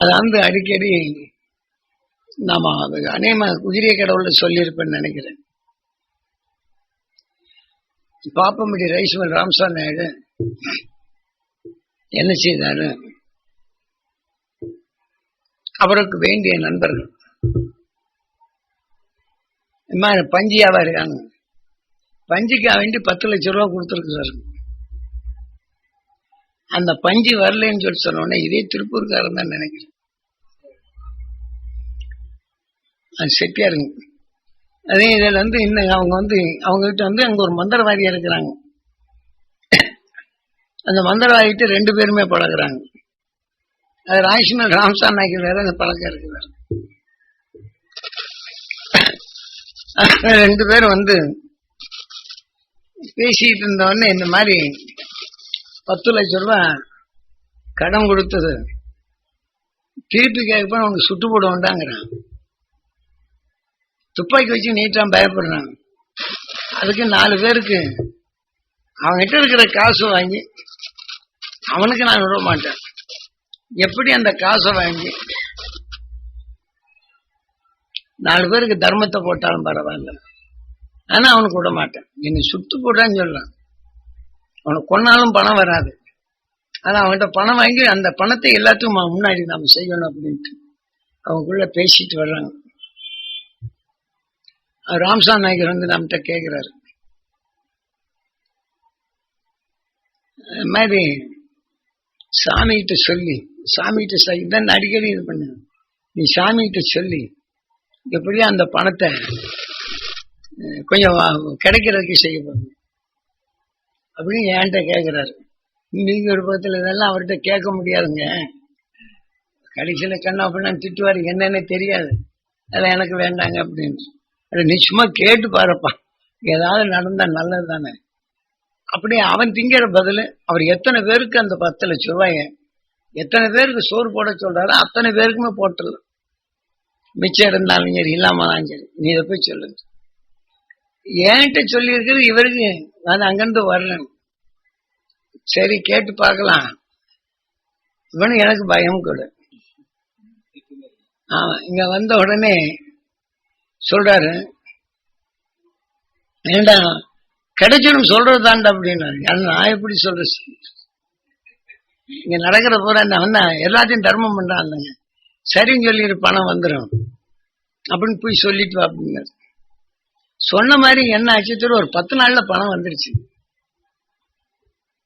அது அடிக்கடி நாம அநேகமா குதிரை கடவுள்ல சொல்லியிருப்பேன்னு நினைக்கிறேன். பாப்பம்படி ரைஸ்மல் ராமசாமி நாயுடு என்ன செய்தாரு, அவருக்கு வேண்டிய நண்பர்கள் பஞ்சு வியாபாரிக்காங்க, பஞ்சுக்கா வேண்டி 10 லட்சம் ரூபா கொடுத்துருக்குறாரு. அந்த பஞ்சு வரலன்னு சொல்லி சொன்னோடனே இதே திருப்பூர்காரன் தான் நினைக்கிறேன், அது செட்டியாருங்க. அதே இதுல இன்னும் அவங்க கிட்ட அங்க ஒரு மந்திரவாதியா இருக்கிறாங்க. அந்த மந்திரவாதிட்டு 2 பேருமே பழகுறாங்க. அது ராய்ஸ்மல் ராமசாமி நாய்க்கு வேற அந்த பழக்கம் இருக்கிறார். 2 பேரும் பேசிட்டு இருந்தவொடனே இந்த மாதிரி 10 லட்சம் ரூபாய் கடன் கொடுத்தது திருப்பி கேட்கப்ப அவங்க சுட்டு போட வேண்டாங்கிறான். துப்பாக்கி வச்சு நீட்டான் பயப்படுறாங்க. அதுக்கு 4 பேருக்கு அவங்ககிட்ட இருக்கிற காசு வாங்கி அவனுக்கு நான் விட மாட்டேன். எப்படி அந்த காசை வாங்கி 4 பேருக்கு தர்மத்தை போட்டாலும் பரவாயில்ல, ஆனா அவனுக்கு விட மாட்டேன். என்னை சுட்டு போட்டான்னு சொல்லலாம். அவனுக்கு கொன்னாலும் பணம் வராது. ஆனா அவன்கிட்ட பணம் வாங்கி அந்த பணத்தை எல்லாத்துக்கும் முன்னாடி நாம செய்யணும் அப்படின்ட்டு அவங்களுக்குள்ள பேசிட்டு வர்றாங்க. ராமசாமி நாயக்கர் நம்மகிட்ட கேட்கிறாரு, மாதிரி சாமிகிட்ட சொல்லி இதான் அடிக்கடி இது பண்ண, நீ சாமிகிட்ட சொல்லி எப்படியா அந்த பணத்தை கொஞ்சம் கிடைக்கிறதுக்கு செய்யப்படும் அப்படின்னு என்கிட்ட கேட்கிறாரு. நீங்க ஒரு பக்கத்துல இதெல்லாம் அவர்கிட்ட கேட்க முடியாதுங்க, கடைசியில கண்ணா அப்படின்னு திட்டுவாரு, என்னன்னு தெரியாது, அதெல்லாம் எனக்கு வேண்டாங்க அப்படின்னு. அது நிச்சயமா கேட்டு பாருப்பா, ஏதாவது நடந்தா நல்லது தானே. அப்படியே அவன் திங்கிற பதில், அவர் எத்தனை பேருக்கு அந்த 10 லட்சம் ரூபாய எத்தனை பேருக்கு சோறு போட சொல்றாரு அத்தனை பேருக்குமே போட்டுடலாம். மிச்சம் இருந்தாலும் சரி இல்லாமலாம் சரி, நீ இதை போய் சொல்லுங்க. என்கிட்ட சொல்லி இருக்கிறது இவருக்கு நான் அங்கிருந்து வரலன்னு. சரி கேட்டு பார்க்கலாம். இவனு எனக்கு பயம் கூட. ஆமா, இங்க வந்த உடனே சொல்றாரு, ஏண்டா கிடைச்சிடும் சொல்றது தாண்டா அப்படின்னாரு. நான் எப்படி சொல்றது, இங்க நடக்கிற போற எல்லாத்தையும் தர்மம் பண்றாங்க, சரின்னு சொல்லிடு பணம் வந்துடும் அப்படின்னு போய் சொல்லிட்டு வா அப்படின்னாரு. சொன்ன மாதிரி என்ன ஆச்சு, ஒரு 10 நாள்ல பணம் வந்துருச்சு.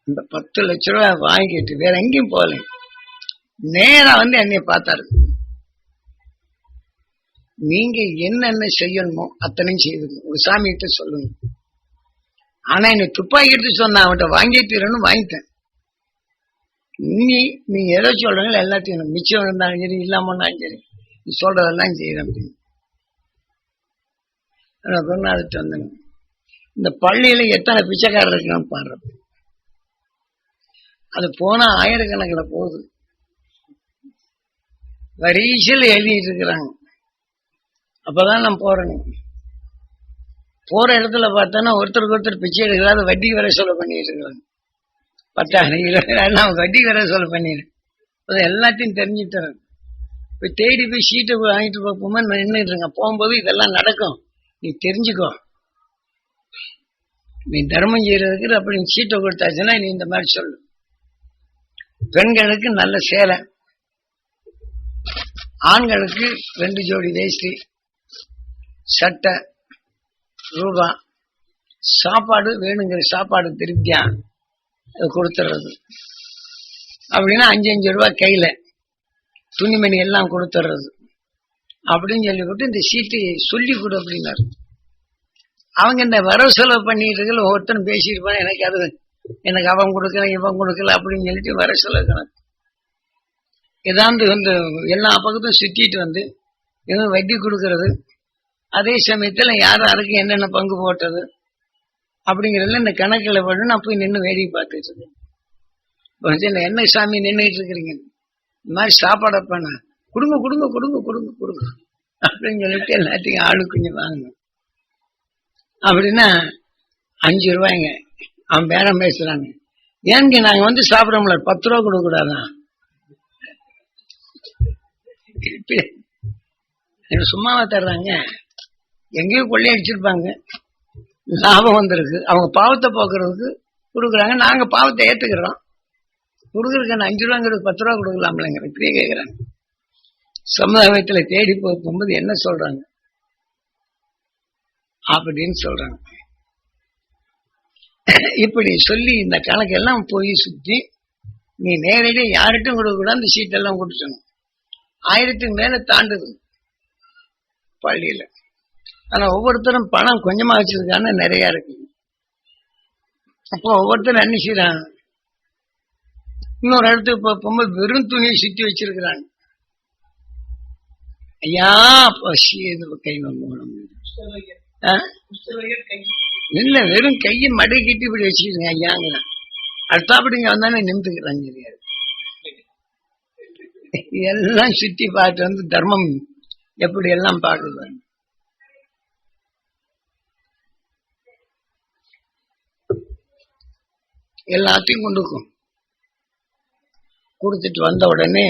இந்த 10 லட்சம் ரூபாய் வாங்கிட்டு வேற எங்கேயும் போகல, நேரா என்னைய பார்த்தாரு. நீங்க என்னென்ன செய்யணுமோ அத்தனையும் செய்யுங்க, ஒரு சாமி கிட்ட சொல்லுங்க. ஆனா என்னை துப்பாக்கி எடுத்து சொன்ன அவன்கிட்ட வாங்கிட்டு வாங்கிட்டேன். நீங்க எதை சொல்றீங்களோ எல்லாத்தையும் மிச்சம் இருந்தாலும் சரி இல்லாம இருந்தாலும் சரி நீ சொல்றதெல்லாம் செய்யறேன் அப்படின்னு. அதுட்டு வந்தேன். இந்த பள்ளியில எத்தனை பிச்சைக்காரர் இருக்கான்னு பாடுறது, அது போனா ஆயிரக்கணக்கில் போகுது. வரிசையில் எழுதிட்டு இருக்கிறாங்க. அப்பதான் நான் போறேன். போற இடத்துல பார்த்தோன்னா ஒருத்தருக்கு ஒருத்தர் பிச்சை எடுக்கிறாரு, வட்டிக்கு வர சொல்ல பண்ணிட்டு இருக்கிறாங்க. 10,000 வட்டிக்கு வர சொல்ல பண்ணிடுறேன். எல்லாத்தையும் தெரிஞ்சுட்டு போய் தேடி போய் சீட்டை வாங்கிட்டு போகும்போது நான் நின்றுட்டு இருக்கேன். போகும்போது இதெல்லாம் நடக்கும், நீ தெரிஞ்சுக்கோ, நீ தர்மம் செய்யறதுக்கு அப்படி சீட்டை கொடுத்தாச்சுன்னா நீ இந்த மாதிரி சொல்லு. பெண்களுக்கு நல்ல சேலை, ஆண்களுக்கு 2 ஜோடி வேஷ்டி சட்டை ரூபா, சாப்பாடு வேணுங்கிற சாப்பாடு திருப்தியா கொடுத்துறது அப்படின்னா 5-5 ரூபாய் கையில துணிமணி எல்லாம் கொடுத்துறது அப்படின்னு சொல்லி கொடுத்து இந்த சீட்டு சொல்லி கொடு அப்படின்னாரு. அவங்க இந்த வரவு செலவு பண்ணிட்டு இருக்கல ஒவ்வொருத்தரும் பேசியிருப்பான், எனக்கு அவன் கொடுக்கல இவன் கொடுக்கல அப்படின்னு சொல்லிட்டு வர செலவு கணக்கு ஏதாவது எல்லா பக்கத்தும் சுத்திட்டு இவங்க வட்டி கொடுக்கறது, அதே சமயத்துல யாருக்கு என்னென்ன பங்கு போட்டது அப்படிங்கறதுல இந்த கணக்குல போட்டு நான் போய் நின்று வேடிக்கை பார்த்துட்டு இருக்கேன். என்ன சாமி நின்றுட்டு இருக்கிறீங்க, இந்த மாதிரி சாப்பாடப்பாண்ணா கொடுங்க கொடுங்க கொடுங்க கொடுங்க கொடுங்க அப்படின்னு சொல்லிட்டு எல்லாத்தையும் ஆளு கொஞ்சம் வாங்க அப்படின்னா 5 ரூபாய்ங்க. அவன் பேரம் பேசுறாங்க, ஏங்க நாங்க சாப்பிடறோம்ல 10 ரூபா கொடுக்க கூடாதான், சும்மாவா தர்றாங்க? எங்கேயோ கொள்ளையடிச்சிருப்பாங்க, லாபம் வந்திருக்கு, அவங்க பாவத்தை போக்குறதுக்கு கொடுக்குறாங்க. நாங்க பாவத்தை ஏத்துக்கிறோம். கொடுக்குறதுக்கு 5 ரூபாங்கிறது 10 ரூபா கொடுக்கலாம்லங்கிற இப்படியே கேட்கிறாங்க. சமுதாயத்துல தேடி போகும்போது என்ன சொல்றாங்க அப்படின்னு சொல்றாங்க. இப்படி சொல்லி இந்த கணக்கெல்லாம் போய் சுத்தி நீ நேரடியாக யார்கிட்டும் கொடுக்க கூடாது, இந்த சீட்டெல்லாம் கொடுத்துடணும். 1000க்கு மேல தாண்டுது பள்ளியில. ஆனா ஒவ்வொருத்தரும் பணம் கொஞ்சமா வச்சிருக்காங்க, நிறைய இருக்கு. அப்போ ஒவ்வொருத்தரும் என்ன செய்யறாங்க, இன்னொரு இடத்துக்கு போகும்போது வெறும் துணியை சுத்தி வச்சிருக்கிறாங்க. ஐயா கை இல்ல, வெறும் கையை மடக்கிட்டு இப்படி வச்சுக்கிறீங்க ஐயாங்க. அடுத்தாப்படிங்க வந்தானே நிமிந்துக்கிறாங்க. எல்லாம் சுத்தி பார்த்து வந்து தர்மம் எப்படி எல்லாம் பார்க்குறாங்க. எல்லாத்தையும் கொண்டுக்கும் கொடுத்துட்டு வந்த உடனே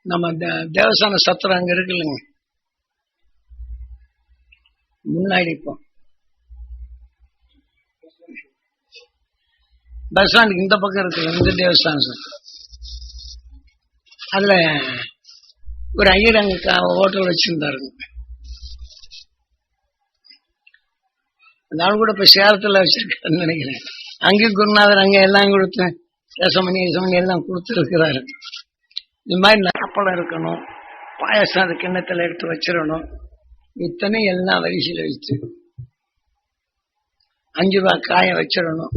நம்ம தேவஸ்தான சத்திரம் அங்க இருக்கு இல்லைங்க, முன்னாடி இப்போ பஸ் ஸ்டாண்டுக்கு இந்த பக்கம் இருக்கு இந்த தேவஸ்தான சத்திரம். அதுல ஒரு ஐயர் அங்க ஹோட்டல் வச்சிருந்தாருங்க. அந்த ஆள் கூட இப்ப சேலத்துல வச்சிருக்காருன்னு நினைக்கிறேன். அங்கேயும் குருநாதர் அங்க எல்லாம் கொடுத்து ரசமணி எல்லாம் கொடுத்துருக்கிறாரு. இந்த மாதிரி அப்பளம் இருக்கணும், பாயசம் அது கிண்ணத்துல எடுத்து வச்சிடணும். இத்தனை எல்லாம் வரிசையில வச்சு 5 ரூபாய் காய வச்சிடணும்.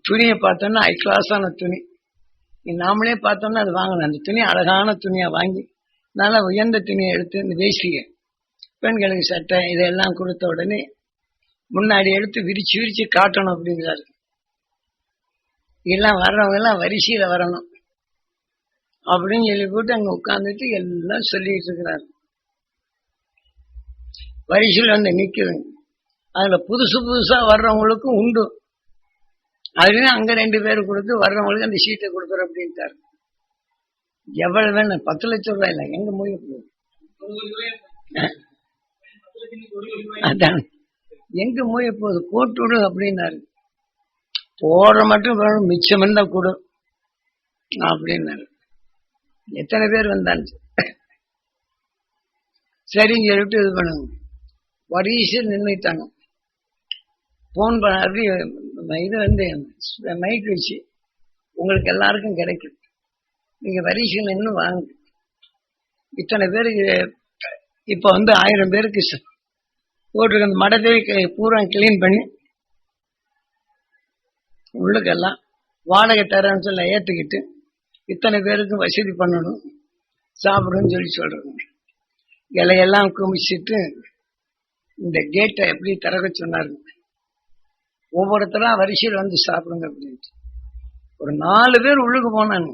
துணியை பார்த்தோம்னா ஹை கிளாஸான துணி, நாமளே பார்த்தோம்னா அது வாங்கணும். அந்த துணி அழகான துணியா வாங்கி நல்லா உயர்ந்த துணியை எடுத்து இந்த வேஷ்டியை பெண்களுக்கு சட்டை இதெல்லாம் கொடுத்த உடனே முன்னாடி எடுத்து விரிச்சு விரிச்சு காட்டணும் அப்படிங்கிறாரு. எல்லாம் வர்றவங்க எல்லாம் வரிசையில வரணும் அப்படின்னு சொல்லி போட்டு அங்க உட்கார்ந்துட்டு எல்லாம் சொல்லிட்டு இருக்கிறாரு. வரிசையில் வந்து நிக்குதுங்க. அதுல புதுசா வர்றவங்களுக்கும் உண்டு. அதுலயும் அங்க 2 பேர் கொடுத்து வர்றவங்களுக்கு அந்த சீட்டை கொடுக்குற அப்படின்ட்டாரு. எவ்வளவு வேணும்? 10 லட்சம் ரூபாய் இல்ல, எங்க மூய போகுது? அதான் எங்க மூய போகுது? போட்டு விடு அப்படின்னாரு. போடுற மட்டும் வேணும், மிச்சம் இருந்தா கொடு அப்படின்னாரு. எத்தனை பேர் வந்தாச்சு சரின்னு சொல்லிட்டு இது பண்ணுங்க. வரிசையில் நின்றுட்டாங்க. போன் பண்ணி இது வந்து மைக் வச்சு உங்களுக்கு எல்லாருக்கும் கிடைக்கும், நீங்க வரிசையில் நின்று வாங்க. இத்தனை பேருக்கு இப்ப வந்து 1000 பேருக்கு போட்டிருக்க அந்த மடத்தை பூரா கிளீன் பண்ணி உள்ளுக்கெல்லாம் வாடகை தரேன்னு சொல்ல ஏத்துக்கிட்டு இத்தனை பேருக்கு வசதி பண்ணணும், சாப்பிடுன்னு சொல்லி சொல்றாங்க. இலையெல்லாம் குமிச்சிட்டு இந்த கேட்டை எப்படி திறக்க சொன்னாரு. ஒவ்வொருத்தரா வரிசையில் வந்து சாப்பிடுங்க அப்படின்ட்டு ஒரு 4 பேர் உள்ளுக்கு போனாங்க.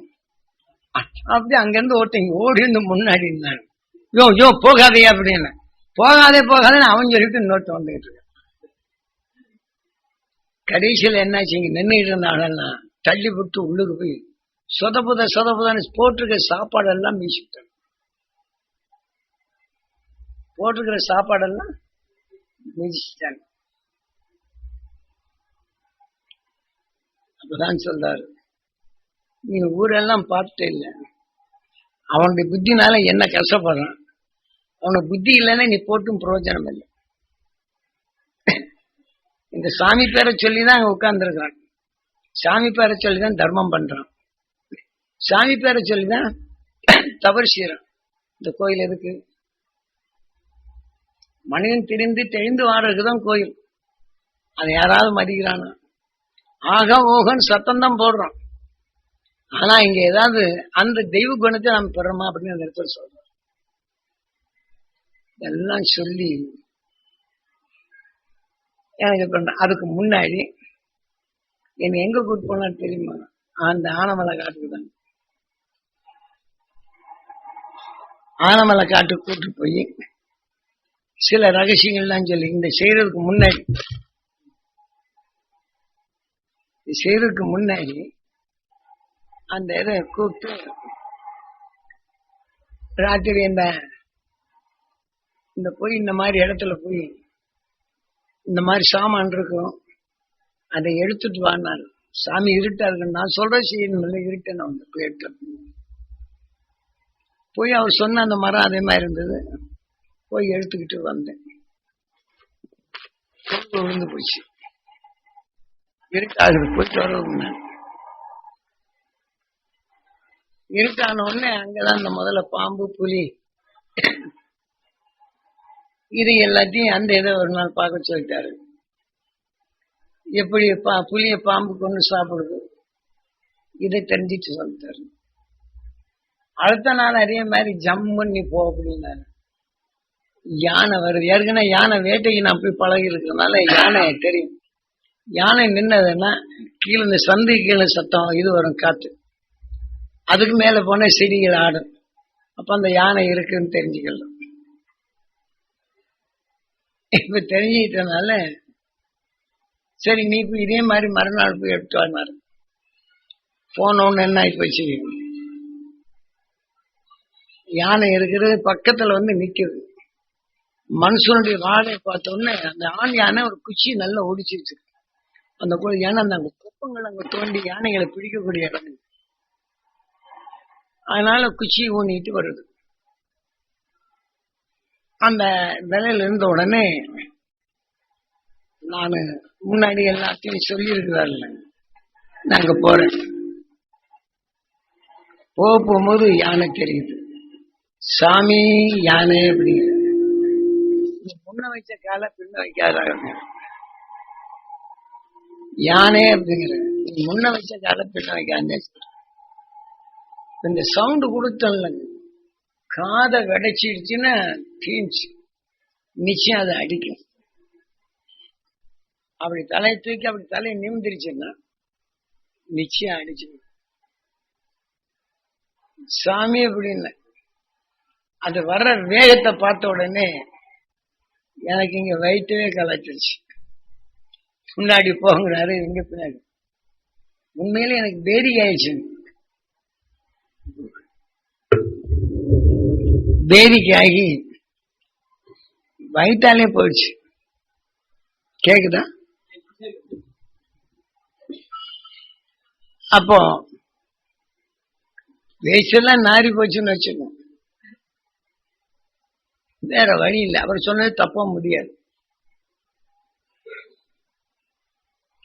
அப்படி அங்கிருந்து ஓடி வந்து முன்னாடி இருந்தாங்க. யோ போகாதையா அப்படின்னு. போகாதேன்னு அவன் சொல்லிட்டு இன்னொருத்த வந்துகிட்டு இருக்க. கடைசியில் என்னாச்சுங்க, நின்றுட்டு இருந்தாலும் தள்ளி விட்டு உள்ளுக்கு போய் சொதப்புதான்னு போட்டிருக்க சாப்பாடெல்லாம் வீசிட்டாங்க. போட்டிருக்கிற சாப்பாடெல்லாம் வீசிட்டாங்க. அப்பதான் சொல்றாரு, நீ ஊரெல்லாம் பார்த்துட்டே இல்லை, அவனுடைய புத்தினால என்ன கஷ்டப்படுறான், அவனுக்கு புத்தி இல்லைன்னா நீ போட்டும் பிரயோஜனம் இல்லை. இந்த சாமி பேரை சொல்லிதான் அங்க உட்கார்ந்துருக்கான். சாமி பேரை சொல்லிதான் தர்மம் பண்றான். சாமி பேரை சொல்லிதான் தவறு செய்யறான். இந்த கோயில் எதுக்கு? மனிதன் திரிந்து தெளிந்து வாடுறதுக்குதான் கோயில். அதை யாராவது மதிக்கிறானா? ஆக ஓகன் சத்தம் தான் போடுறான். ஆனா இங்க ஏதாவது அந்த தெய்வ குணத்தை நாம் பெறமா அப்படின்னு அந்த இடத்துல சொல்றோம். எல்லாம் சொல்லி எனக்கு பண்ற. அதுக்கு முன்னாடி என்ன எங்க கூட்டு போனா தெரியுமா? அந்த ஆனமலை காட்டுக்கு தான். ஆனமலை காட்டுக்கு கூட்டு போய் சில ரகசியங்கள்லாம் சொல்லி இந்த செய்யறதுக்கு முன்னாடி அந்த இதை கூப்பிட்டு ராத்திரி இந்த போய் இந்த மாதிரி இடத்துல போய் இந்த மாதிரி சாமான் இருக்கும், அதை எடுத்துட்டு வானாரு. சாமி இருட்டா இருக்கு, நான் சொல்ற செய்யணும், இருட்டேன் போய் எடுத்து போய் அவர் சொன்ன அந்த மரம் அதே மாதிரி இருந்தது. போய் எடுத்துக்கிட்டு வந்தேன். விழுந்து போச்சு. இருட்டாகுது, போயிட்டு வரவுங்க. இருட்டான உடனே அங்கதான் இந்த முதல்ல பாம்பு, புலி இது எல்லாத்தையும் அந்த இதை ஒரு நாள் பார்க்க சொல்லிட்டாரு. எப்படி புளிய பாம்பு கொண்டு சாப்பிடுது இதை தெரிஞ்சிட்டு சொல்லிட்டாரு. அடுத்த நாள் அதே மாதிரி ஜம்முன்னு போ அப்படின்னாரு. யானை வருது. ஏற்கனவே யானை வேட்டைக்கு நான் போய் பழகி இருக்கிறதுனால யானை தெரியும். யானை நின்னதுன்னா கீழே இந்த சந்தை கீழே சத்தம் இது வரும், காத்து. அதுக்கு மேல போன செடிகள் ஆடும். அப்ப அந்த யானை இருக்குன்னு தெரிஞ்சுக்கலாம். இப்ப தெரிஞ்சுக்கிட்டனால சரி நீ போய் இதே மாதிரி மறுநாள் போய் எடுத்து வாங்கினாரு. போனோன்னு என்ன ஆகி போச்சு, யானை இருக்கிறது பக்கத்துல வந்து நிக்குது. மனுஷனுடைய வாழையை பார்த்தோன்னே அந்த ஆண் யானை ஒரு குச்சி நல்லா ஒடிச்சிருச்சு. அந்த ஏன்னா அந்த குப்பங்கள் அங்க தோண்டி யானைகளை பிடிக்கக்கூடிய இடம், அதனால குச்சி ஊனிட்டு வருது. அந்த நிலையில இருந்த உடனே நானு முன்னாடி எல்லாத்தையும் சொல்லி இருக்கிறாருல்ல, நாங்க போறேன். போகும்போது யானை தெரியுது. சாமி யானை அப்படிங்கிற முன்ன வச்ச கால பின்ன வைக்காத யானை அப்படிங்கிற முன்ன வச்ச கால பின்ன வைக்காத. இந்த சவுண்டு கொடுத்தல காதை வெடைச்சிடுச்சுன்னா தீஞ்சு நிச்சயம் அதை அடிக்கும். அப்படி தலையை தூக்கி அப்படி தலையை நிமிந்திருச்சுன்னா நிச்சயம் அடிச்சு. சாமி அப்படின்னு அது வர்ற வேகத்தை பார்த்த உடனே எனக்கு இங்க வயிற்றவே கலாச்சிருச்சு. முன்னாடி போங்கிறாரு, இங்க பின்னாடி. உண்மையில எனக்கு பேரிகை ஆயிடுச்சு. பேரிக்கை ஆகி வயிற்றாலே போயிடுச்சு. கேக்குதா? அப்போ வேஸ்டெல்லாம் நாரி போச்சுன்னு வச்சுக்கோ, வேற வழி இல்லை. அவர் சொன்னது தப்ப முடியாது.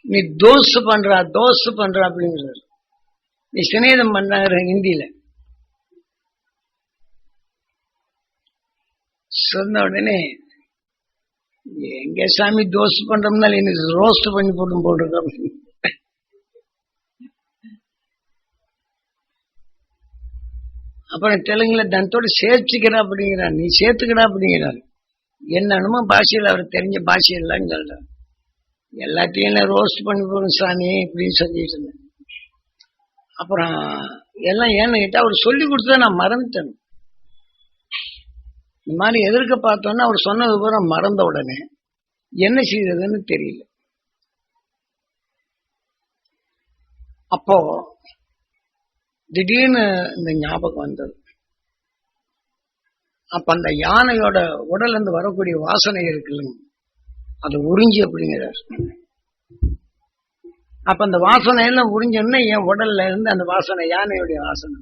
நீ தோசு பண்றா அப்படிங்கிறார். நீ சிநேதம் பண்றாங்க ஹிந்தியில. சொன்ன உடனே எங்க சாமி தோசு பண்றோம்னால எனக்கு ரோஸ்ட் பண்ணி போட்டிருக்கோம். அப்புறம் தெலுங்குல தனத்தோட சேர்த்துக்கிறா அப்படிங்கிறார். நீ சேர்த்துக்கடா அப்படிங்கிறாரு. என்னன்னுமோ பாஷையில் அவர் தெரிஞ்ச பாஷையெல்லாம் சொல்றாரு. எல்லாத்தையும் ரோஸ்ட் பண்ணி போடும் சாமி இப்படின்னு சொல்லிட்டு இருந்தேன். அப்புறம் எல்லாம் ஏன்னு கேட்டா அவர் சொல்லி கொடுத்தத நான் மறந்துட்டேன். இந்த மாதிரி எதிர்க்க பார்த்தோன்னா அவர் சொன்னது பூரா மறந்த உடனே என்ன செய்யறதுன்னு தெரியல. அப்போ திடீர்னு இந்த ஞாபகம் வந்தது. அப்ப அந்த யானையோட உடல்ல இருந்து வரக்கூடிய வாசனை இருக்குல்ல, அது உறிஞ்சி அப்படிங்கிறார். அப்ப அந்த வாசனை எல்லாம் உறிஞ்சோன்னா என் உடல்ல இருந்து அந்த வாசனை, யானையுடைய வாசனை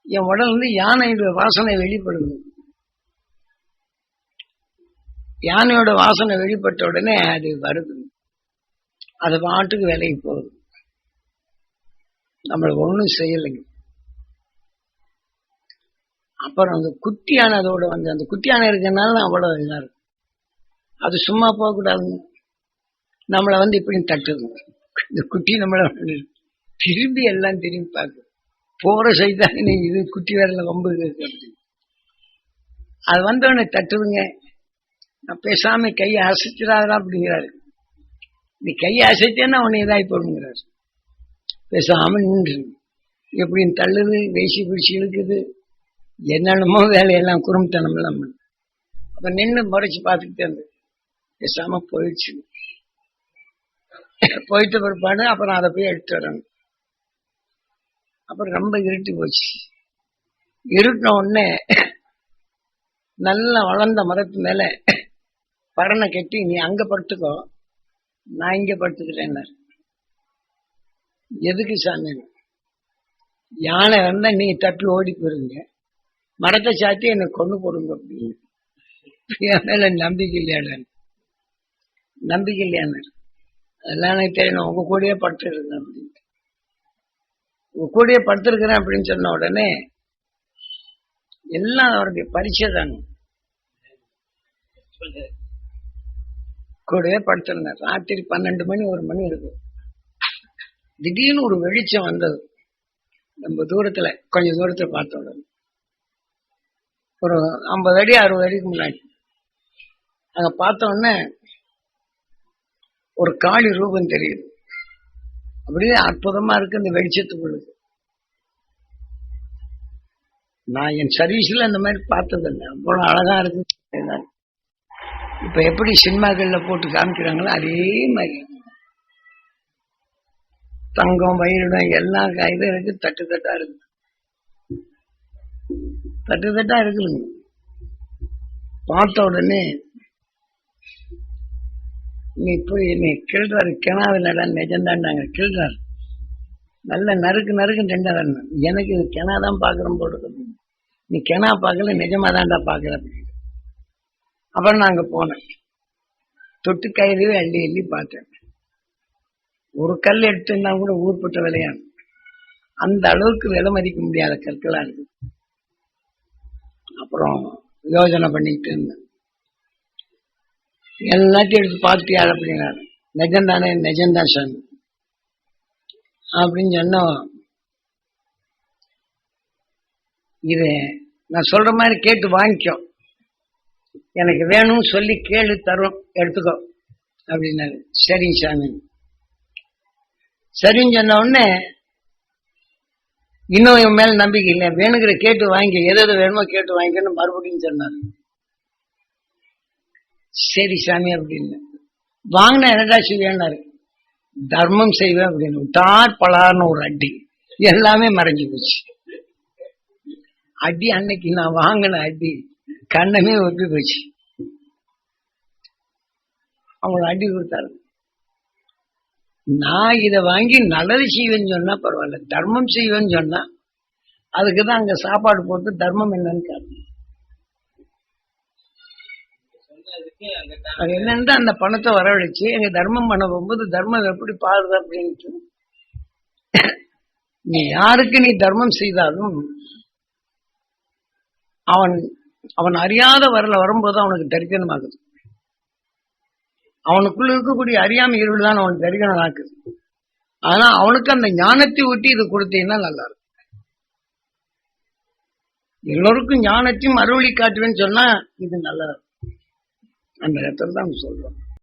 என் உடல் இருந்து யானையுடைய வாசனை வெளிப்படுது. யானையோட வாசனை வெளிப்பட்ட உடனே அது வருது. அது பாட்டுக்கு விலைக்கு போகுது. நம்மளுக்கு ஒண்ணும் செய்யலைங்க. அப்புறம் அந்த குட்டியான அதோட வந்து அந்த குட்டியான இருக்கிறதுனால அவ்வளவு இதா இருக்கும். அது சும்மா போகக்கூடாதுங்க. நம்மளை வந்து இப்படி தட்டுதுங்க. இந்த குட்டி நம்மளை திரும்பி எல்லாம் திரும்பி பார்க்கு. போற செய்தாங்க நீ இது குட்டி வேறல வம்பு இருக்கு. அது வந்தவொடனே தட்டுதுங்க. நான் பேசாம கையை அசைச்சிடாதா அப்படிங்கிறாரு. நீ கையை அசைச்சேன்னா உன்னை இதாகி போடுங்கிறாரு. பேசாம நின்று எப்படின்னு தள்ளுது, வேசி பிடிச்சி இழுக்குது, என்னென்னமோ வேலையெல்லாம் குறும்புத்தனம் எல்லாம். அப்ப நின்று முறைச்சு பார்த்துக்கிட்டே இருந்து பேசாம போயிடுச்சு. போயிட்டு பிற்பாடு அப்புறம் அதை போய் எடுத்து வரணும். அப்புறம் ரொம்ப இருட்டி போச்சு. இருட்டின உடனே நல்லா வளர்ந்த மரத்து மேல பறனை கட்டி, நீ அங்க படுத்துக்கோ, நான் இங்க படுத்துக்கிறேன். எதுக்கு சாமி? யானை வந்தா நீ தப்பி ஓடி போயிருங்க, மரத்தை சாத்தி என்னை கொண்டு போடுங்க அப்படின்னு. என் மேல நம்பிக்கை இல்லையா? நம்பிக்கை இல்லையான்னு அதெல்லாம் எனக்கு தெரியணும். உங்க கூடயே படுத்துருக்கேன் அப்படின்னு. உங்க கூடயே படுத்திருக்கிறேன் அப்படின்னு சொன்ன உடனே எல்லாம் அவருடைய பரிச்சை தாங்க. கூடவே படுத்திருந்தேன். ராத்திரி 12 மணி 1 மணி இருக்கு. திடீர்னு ஒரு வெளிச்சம் வந்தது. நம்ம தூரத்துல, கொஞ்சம் தூரத்துல பார்த்த உடனே ஒரு 50 அடி 60 அடிக்கு முன்னாடி அங்க பார்த்த உடனே ஒரு காளி ரூபம் தெரியுது. அப்படியே அற்புதமா இருக்கு இந்த வெளிச்சத்துக்குள்ளது. நான் என் சர்வீஸ்ல இந்த மாதிரி பார்த்ததில்லை. அவ்வளவு அழகா இருக்கு. இப்ப எப்படி சினிமாக்கள்ல போட்டு காமிக்கிறாங்களோ அதே மாதிரி தங்கம் வயிறுடம் எல்லாம் இது இருக்கு. தட்டு தட்டா இருக்கு. தட்டு தட்டா இருக்குங்க. பார்த்த உடனே நீ போய் என்னை கிள்றாரு. கிணாவில்லடா, நிஜம்தான்டாங்க. கிள்றாரு. நல்ல நறுக்கு நறுக்கு ரெண்டாதான். எனக்கு இது கிணாதான் பாக்குறோம் போட்டு. நீ கிணா பார்க்கல, நிஜமாதான்டா பாக்குற. அப்புறம் நான் அங்க போனேன். தொட்டு கையிலேயே அள்ளி அள்ளி பார்த்தேன். ஒரு கல் எடுத்துன்னா கூட ஊர்பட்ட விளையாடு. அந்த அளவுக்கு விலை மதிக்க முடியாத கற்களா இருக்கு. அப்புறம் யோசனை பண்ணிட்டு இருந்தேன். எல்லாத்தையும் எடுத்து பார்த்தியாரு அப்படின்னாரு. நிஜம்தானே? நிஜம்தான் சாமி அப்படின்னு சொன்னோம். இது நான் சொல்ற மாதிரி கேட்டு வாங்கிக்கோ, எனக்கு வேணும்னு சொல்லி கேளு, தரும், எடுத்துக்கோ அப்படின்னாரு. சரிங்க சாமி. சரின்னு சொன்ன உடனே இன்னும் என் மேல நம்பிக்கை இல்லை. வேணுங்கிற கேட்டு வாங்கி, எது வேணுமோ கேட்டு வாங்கிக்கன்னு மறுபடியும் சொன்னாரு. சரி சாமி அப்படின்னு வாங்கின. என்னடா செய்வேன்னாரு. தர்மம் செய்வேன் அப்படின்னு. தார் பலார்னு ஒரு அடி, எல்லாமே மறைஞ்சு போச்சு. அடி அன்னைக்கு நான் வாங்கின அடி கண்ணமே ஒப்பி போச்சு. அவங்கள அடி கொடுத்தாரு. நான் இதை வாங்கி நல்லது செய்வேன்னு சொன்னா பரவாயில்ல, தர்மம் செய்வேன்னு சொன்னா அதுக்குதான் அங்க சாப்பாடு போட்டு தர்மம் என்னன்னு கேட்பேன். அது என்னன்னு அந்த பணத்தை வரவழைச்சு எங்க தர்மம் பண்ண போகும்போது தர்மம் எப்படி பாருது அப்படின்ட்டு. நீ யாருக்கு நீ தர்மம் செய்தாலும் அவன் அறியாத வரல வரும்போது அவனுக்கு தரிக்கணமாகுது. அவனுக்குள்ள இருக்கக்கூடிய அறியாமை இருள் தான் அவனுக்கு தரிக்கணம் ஆக்குது. ஆனா அவனுக்கு அந்த ஞானத்தை ஊட்டி இது கொடுத்தீங்கன்னா நல்லா இருக்கும். எல்லோருக்கும் ஞானத்தையும் அருளி காட்டுவேன்னு சொன்னா இது நல்லா இருக்கும். அந்த இடத்துல தான் சொல்றோம்.